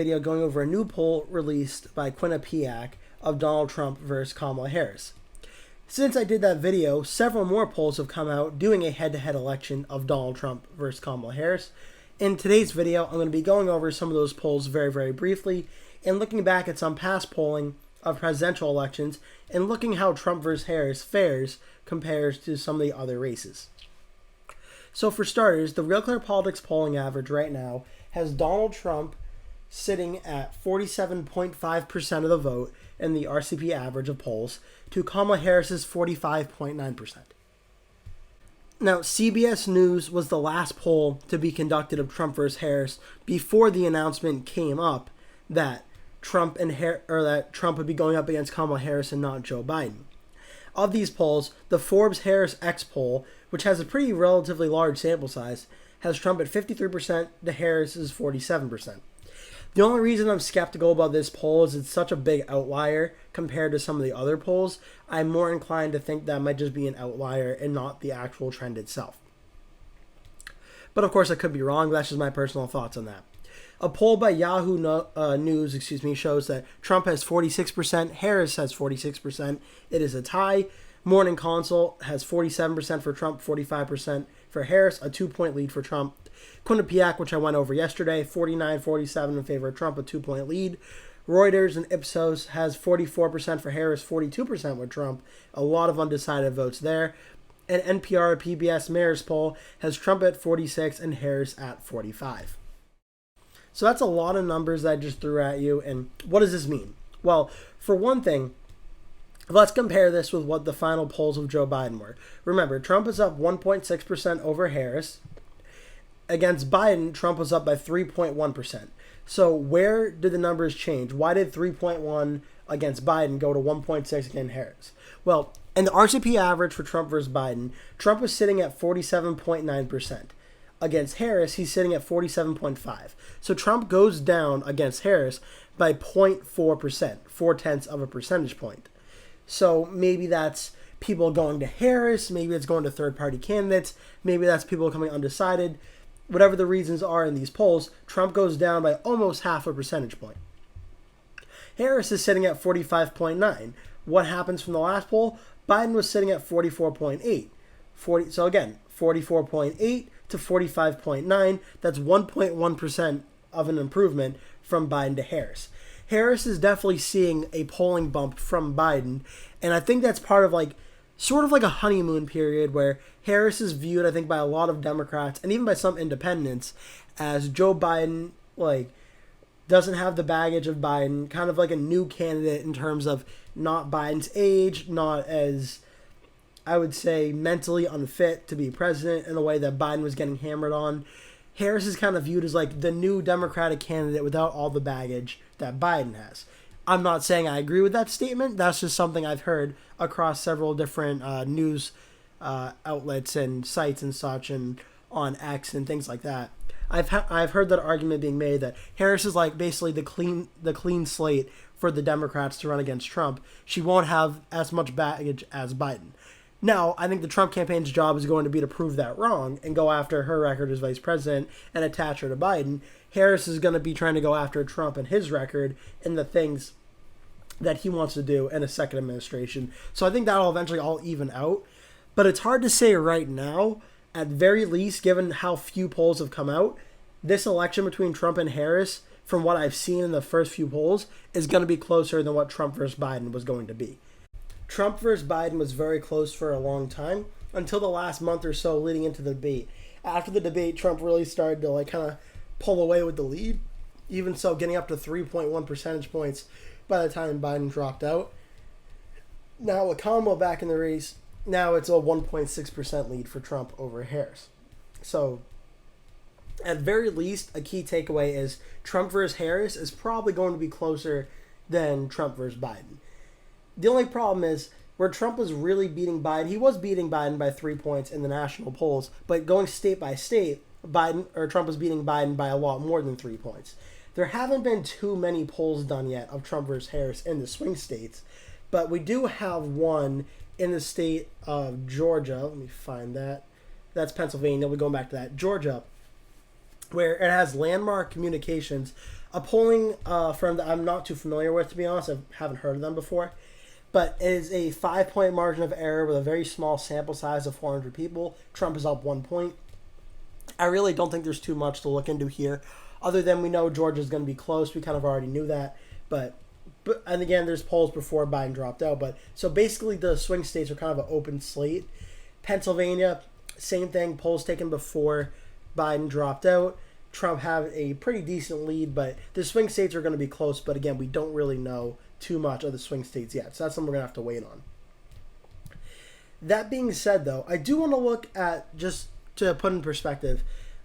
Video going over a new poll released by Quinnipiac of Donald Trump versus Kamala Harris. Since I did that video, several more polls have come out doing a head-to-head election of Donald Trump versus Kamala Harris. In today's video, I'm going to be going over some of those polls very briefly and looking back at some past polling of presidential elections and looking how Trump versus Harris fares compares to some of the other races. So for starters, the Real Clear Politics polling average right now has Donald Trump sitting at 47.5% of the vote in the RCP average of polls to Kamala Harris's 45.9%. Now, CBS News was the last poll to be conducted of Trump versus Harris before the announcement came up that Trump would be going up against Kamala Harris and not Joe Biden. Of these polls, the Forbes Harris X poll, which has a pretty relatively large sample size, has Trump at 53% to Harris's 47%. The only reason I'm skeptical about this poll is it's such a big outlier compared to some of the other polls. I'm more inclined to think that might just be an outlier and not the actual trend itself. But of course, I could be wrong. That's just my personal thoughts on that. A poll by Yahoo News, shows that Trump has 46%, Harris has 46%. It is a tie. Morning Consult has 47% for Trump, 45% for Harris, a 2-point lead for Trump. Quinnipiac, which I went over yesterday, 49-47 in favor of Trump, a 2-point lead. Reuters and Ipsos has 44% for Harris, 42% with Trump. A lot of undecided votes there. And NPR PBS Mayor's poll has Trump at 46 and Harris at 45. So that's a lot of numbers that I just threw at you. And what does this mean? Well, for one thing, let's compare this with what the final polls of Joe Biden were. Remember, Trump is up 1.6% over Harris. Against Biden, Trump was up by 3.1%. So where did the numbers change? Why did 3.1 against Biden go to 1.6 against Harris? Well, in the RCP average for Trump versus Biden, Trump was sitting at 47.9%. Against Harris, he's sitting at 47.5%. So Trump goes down against Harris by 0.4%, 0.4 of a percentage point. So maybe that's people going to Harris, maybe it's going to third-party candidates, maybe that's people coming undecided. Whatever the reasons are in these polls, Trump goes down by almost half a percentage point. Harris is sitting at 45.9. What happens from the last poll? Biden was sitting at 44.8. So again, 44.8 to 45.9. That's 1.1% of an improvement from Biden to Harris. Harris is definitely seeing a polling bump from Biden, and I think that's part of sort of like a honeymoon period where Harris is viewed, I think, by a lot of Democrats and even by some independents as Joe Biden, doesn't have the baggage of Biden, kind of like a new candidate in terms of not Biden's age, not as, I would say, mentally unfit to be president in a way that Biden was getting hammered on. Harris is kind of viewed as the new Democratic candidate without all the baggage that Biden has. I'm not saying I agree with that statement. That's just something I've heard across several different news outlets and sites and such, and on X and things like that. I've heard that argument being made that Harris is basically the clean slate for the Democrats to run against Trump. She won't have as much baggage as Biden. Now, I think the Trump campaign's job is going to be to prove that wrong and go after her record as vice president and attach her to Biden. Harris is going to be trying to go after Trump and his record and the things that he wants to do in a second administration. So I think that'll eventually all even out. But it's hard to say right now. At very least, given how few polls have come out, this election between Trump and Harris, from what I've seen in the first few polls, is going to be closer than what Trump versus Biden was going to be. Trump versus Biden was very close for a long time until the last month or so leading into the debate. After the debate, Trump really started to kind of pull away with the lead, even so getting up to 3.1 percentage points by the time Biden dropped out. Now with Kamala back in the race, now it's a 1.6% lead for Trump over Harris. So at very least, a key takeaway is Trump versus Harris is probably going to be closer than Trump versus Biden. The only problem is where Trump was really beating Biden, he was beating Biden by 3 points in the national polls, but going state by state, Trump was beating Biden by a lot more than 3 points. There haven't been too many polls done yet of Trump versus Harris in the swing states, but we do have one in the state of Georgia. Let me find that. That's Pennsylvania. We're going back to that. Georgia. where it has Landmark Communications, a polling firm that I'm not too familiar with, to be honest. I haven't heard of them before. But it is a 5-point margin of error with a very small sample size of 400 people. Trump is up 1 point. I really don't think there's too much to look into here, other than we know Georgia's going to be close. We kind of already knew that. But and again, there's polls before Biden dropped out. But so basically the swing states are kind of an open slate. Pennsylvania, same thing, polls taken before Biden dropped out. Trump had a pretty decent lead, but the swing states are going to be close. But again, we don't really know too much of the swing states yet. So that's something we're going to have to wait on. That being said, though, I do want to look at, just to put in perspective,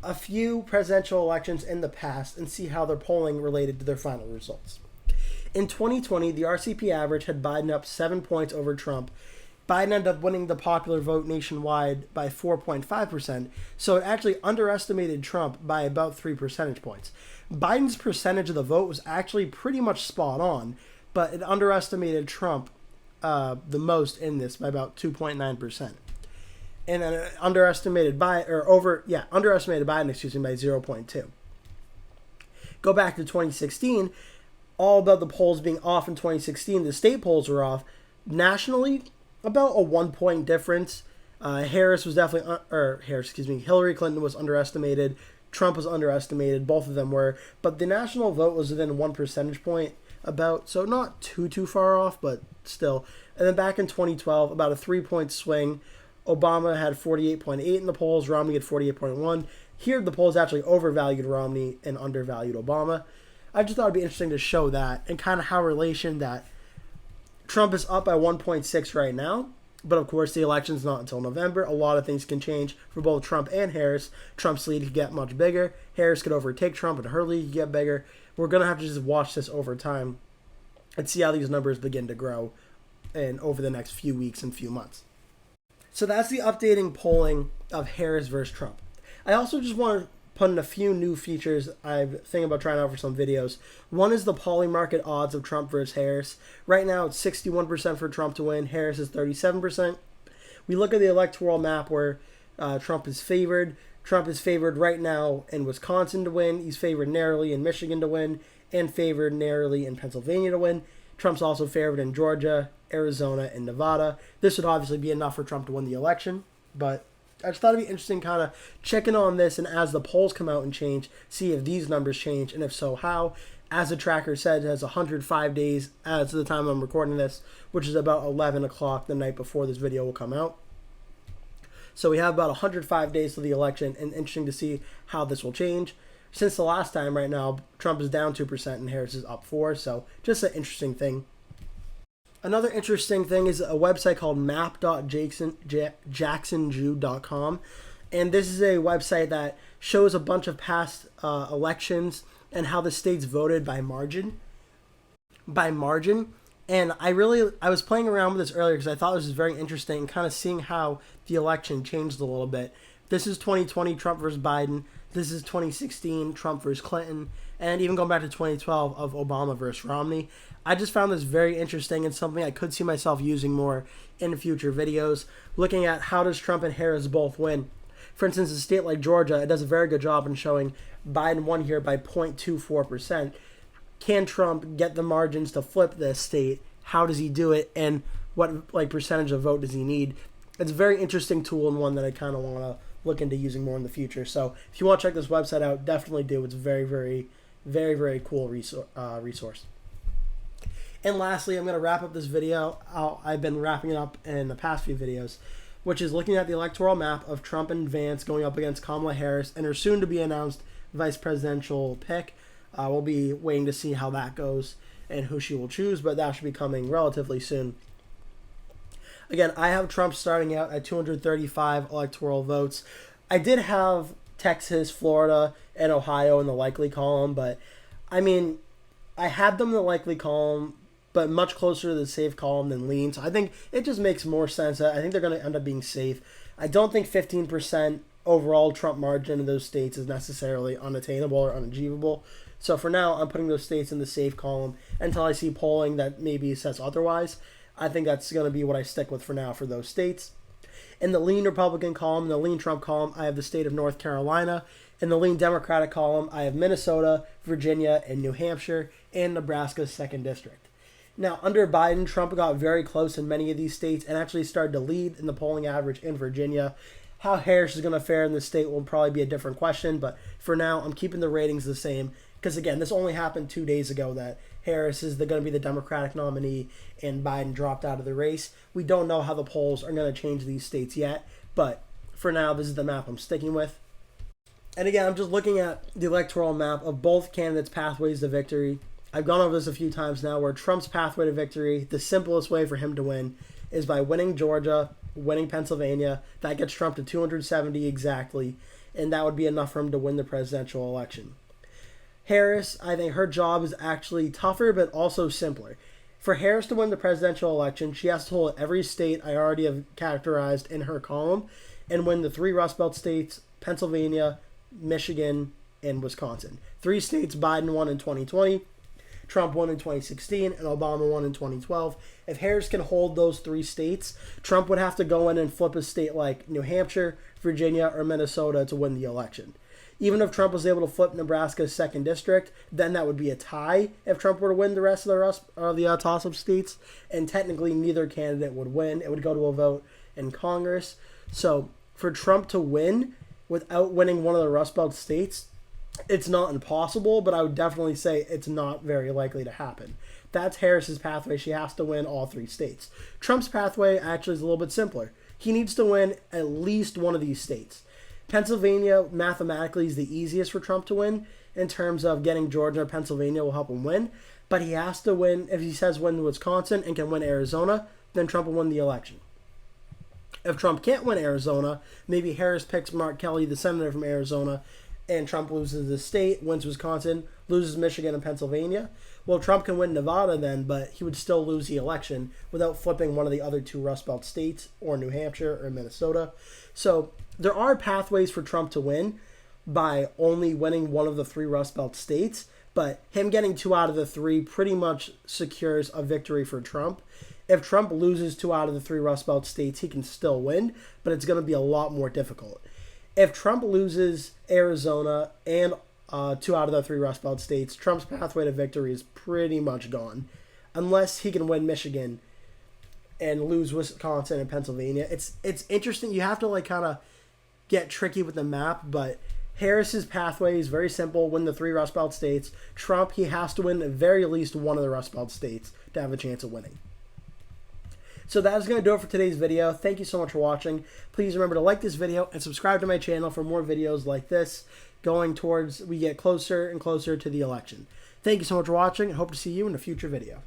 a few presidential elections in the past and see how they're polling related to their final results. In 2020, the RCP average had Biden up 7 points over Trump. Biden ended up winning the popular vote nationwide by 4.5%, so it actually underestimated Trump by about 3 percentage points. Biden's percentage of the vote was actually pretty much spot on, but it underestimated Trump the most in this by about 2.9%. And then underestimated Biden by 0.2. Go back to 2016, all about the polls being off in 2016. The state polls were off. Nationally, about a 1 point difference. Hillary Clinton was underestimated. Trump was underestimated. Both of them were. But the national vote was within 1 percentage point about, so not too far off, but still. And then back in 2012, about a 3 point swing. Obama had 48.8 in the polls. Romney had 48.1. Here, the polls actually overvalued Romney and undervalued Obama. I just thought it'd be interesting to show that and kind of how relation that Trump is up by 1.6 right now. But of course, the election's not until November. A lot of things can change for both Trump and Harris. Trump's lead could get much bigger. Harris could overtake Trump and her lead could get bigger. We're going to have to just watch this over time and see how these numbers begin to grow and over the next few weeks and few months. So that's the updating polling of Harris versus Trump. I also just want to put in a few new features I'm thinking about trying out for some videos. One is the poly market odds of Trump versus Harris. Right now it's 61% for Trump to win. Harris is 37%. We look at the electoral map where Trump is favored. Trump is favored right now in Wisconsin to win. He's favored narrowly in Michigan to win and favored narrowly in Pennsylvania to win. Trump's also favored in Georgia, Arizona, and Nevada. This would obviously be enough for Trump to win the election, but I just thought it'd be interesting kind of checking on this, and as the polls come out and change, see if these numbers change, and if so, how. As the tracker said, it has 105 days as to the time I'm recording this, which is about 11 o'clock the night before this video will come out. So we have about 105 days to the election, and interesting to see how this will change. Since the last time right now, Trump is down 2% and Harris is up 4%, so just an interesting thing. Another interesting thing is a website called map.jacksonjew.com, and this is a website that shows a bunch of past elections and how the states voted by margin. And I was playing around with this earlier because I thought this was very interesting and kind of seeing how the election changed a little bit. This is 2020 Trump versus Biden. This is 2016 Trump versus Clinton. And even going back to 2012 of Obama versus Romney. I just found this very interesting and something I could see myself using more in future videos. Looking at how does Trump and Harris both win. For instance, a state like Georgia, it does a very good job in showing Biden won here by 0.24%. Can Trump get the margins to flip this state? How does he do it? And what percentage of vote does he need? It's a very interesting tool and one that I kind of want to look into using more in the future. So if you want to check this website out, definitely do. It's a very, very, very, very cool resource. And lastly, I'm going to wrap up this video. I've been wrapping it up in the past few videos, which is looking at the electoral map of Trump and Vance going up against Kamala Harris and her soon-to-be-announced vice presidential pick. We'll be waiting to see how that goes and who she will choose, but that should be coming relatively soon. Again, I have Trump starting out at 235 electoral votes. I did have Texas, Florida, and Ohio in the likely column, but I mean, I had them in the likely column, but much closer to the safe column than lean. So I think it just makes more sense. I think they're going to end up being safe. I don't think 15% overall Trump margin in those states is necessarily unattainable or unachievable. So for now, I'm putting those states in the safe column until I see polling that maybe says otherwise. I think that's going to be what I stick with for now for those states. In the lean Republican column, the lean Trump column, I have the state of North Carolina, In the lean Democratic column, I have Minnesota, Virginia, and New Hampshire, and Nebraska's 2nd District. Now, under Biden, Trump got very close in many of these states and actually started to lead in the polling average in Virginia. How Harris is going to fare in this state will probably be a different question, but for now, I'm keeping the ratings the same because, again, this only happened 2 days ago that Harris is going to be the Democratic nominee and Biden dropped out of the race. We don't know how the polls are going to change these states yet, but for now, this is the map I'm sticking with. And again, I'm just looking at the electoral map of both candidates' pathways to victory. I've gone over this a few times now, where Trump's pathway to victory, the simplest way for him to win, is by winning Georgia, winning Pennsylvania. That gets Trump to 270 exactly, and that would be enough for him to win the presidential election. Harris, I think her job is actually tougher, but also simpler. For Harris to win the presidential election, she has to hold every state I already have characterized in her column and win the 3 Rust Belt states, Pennsylvania, Michigan, and Wisconsin. 3 states Biden won in 2020, Trump won in 2016, and Obama won in 2012. If Harris can hold those 3 states, Trump would have to go in and flip a state like New Hampshire, Virginia, or Minnesota to win the election. Even if Trump was able to flip Nebraska's 2nd District, then that would be a tie if Trump were to win the rest of the toss-up states, and technically neither candidate would win. It would go to a vote in Congress. So for Trump to win without winning one of the Rust Belt states, it's not impossible, but I would definitely say it's not very likely to happen. That's Harris's pathway. She has to win all 3 states. Trump's pathway actually is a little bit simpler. He needs to win at least one of these states. Pennsylvania mathematically is the easiest for Trump to win in terms of getting Georgia or Pennsylvania will help him win, but he has to win. If he says win Wisconsin and can win Arizona, then Trump will win the election. If Trump can't win Arizona, maybe Harris picks Mark Kelly, the senator from Arizona, and Trump loses the state, wins Wisconsin, loses Michigan and Pennsylvania. Well, Trump can win Nevada then, but he would still lose the election without flipping one of the other 2 Rust Belt states, or New Hampshire or Minnesota. So there are pathways for Trump to win by only winning one of the 3 Rust Belt states, but him getting 2 out of the 3 pretty much secures a victory for Trump. If Trump loses 2 out of the 3 Rust Belt states, he can still win, but it's going to be a lot more difficult. If Trump loses Arizona and 2 out of the 3 Rust Belt states, Trump's pathway to victory is pretty much gone, unless he can win Michigan and lose Wisconsin and Pennsylvania. It's interesting. You have to kind of get tricky with the map, but Harris's pathway is very simple. Win the 3 Rust Belt states. Trump, he has to win at very least one of the Rust Belt states to have a chance of winning. So that is going to do it for today's video. Thank you so much for watching. Please remember to like this video and subscribe to my channel for more videos like this going towards we get closer and closer to the election. Thank you so much for watching and hope to see you in a future video.